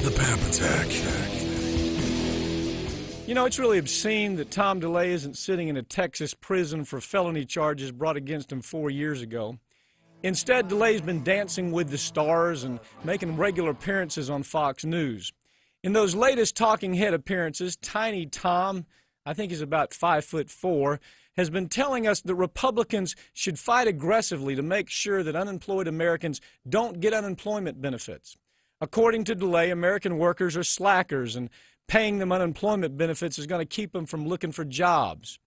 The Pap Attack. You know, it's really obscene that Tom DeLay isn't sitting in a Texas prison for felony charges brought against him 4 years ago. Instead, DeLay's been dancing with the stars and making regular appearances on Fox News. In those latest talking head appearances, Tiny Tom, I think he's about 5'4", has been telling us that Republicans should fight aggressively to make sure that unemployed Americans don't get unemployment benefits. According to DeLay, American workers are slackers, and paying them unemployment benefits is going to keep them from looking for jobs.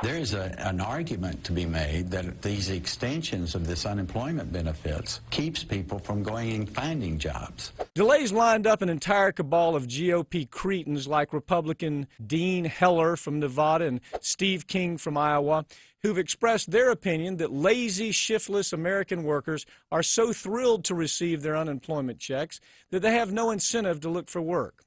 There is an argument to be made that these extensions of this unemployment benefits keeps people from going and finding jobs. DeLay's lined up an entire cabal of GOP cretins like Republican Dean Heller from Nevada and Steve King from Iowa, who've expressed their opinion that lazy, shiftless American workers are so thrilled to receive their unemployment checks that they have no incentive to look for work.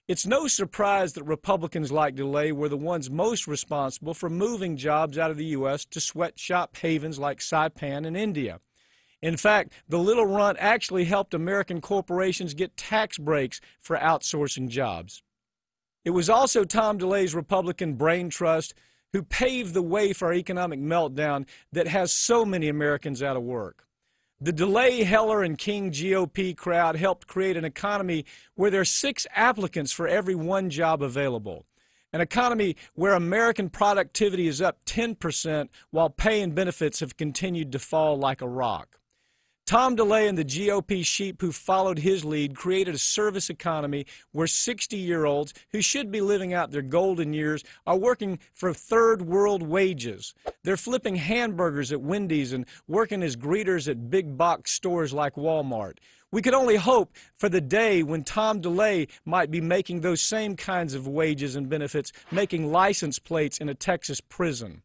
It's no surprise that Republicans like DeLay were the ones most responsible for moving jobs out of the U.S. to sweatshop havens like Saipan in India. In fact, the little runt actually helped American corporations get tax breaks for outsourcing jobs. It was also Tom DeLay's Republican brain trust who paved the way for our economic meltdown that has so many Americans out of work. The DeLay, Heller, and King GOP crowd helped create an economy where there are 6 applicants for every 1 job available. An economy where American productivity is up 10% while pay and benefits have continued to fall like a rock. Tom DeLay and the GOP sheep who followed his lead created a service economy where 60-year-olds who should be living out their golden years are working for third-world wages. They're flipping hamburgers at Wendy's and working as greeters at big box stores like Walmart. We could only hope for the day when Tom DeLay might be making those same kinds of wages and benefits, making license plates in a Texas prison.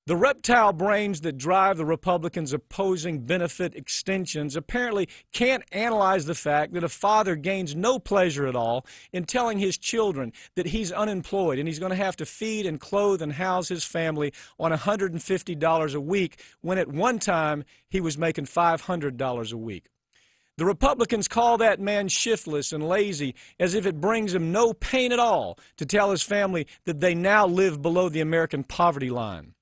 The reptile brains that drive the Republicans opposing benefit extensions apparently can't analyze the fact that a father gains no pleasure at all in telling his children that he's unemployed and he's going to have to feed and clothe and house his family on $150 a week when at one time he was making $500 a week. The Republicans call that man shiftless and lazy as if it brings him no pain at all to tell his family that they now live below the American poverty line.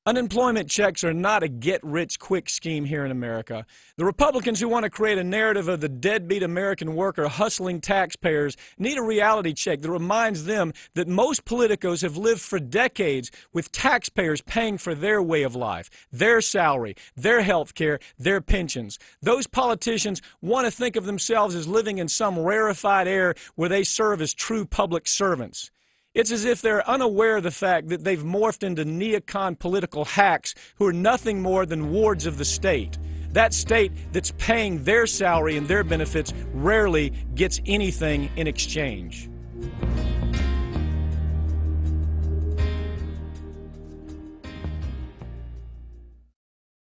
Unemployment checks are not a get-rich-quick scheme here in America. The Republicans who want to create a narrative of the deadbeat American worker hustling taxpayers need a reality check that reminds them that most politicos have lived for decades with taxpayers paying for their way of life, their salary, their health care, their pensions. Those politicians want to think of themselves as living in some rarefied air where they serve as true public servants. It's as if they're unaware of the fact that they've morphed into neocon political hacks who are nothing more than wards of the state. That state that's paying their salary and their benefits rarely gets anything in exchange.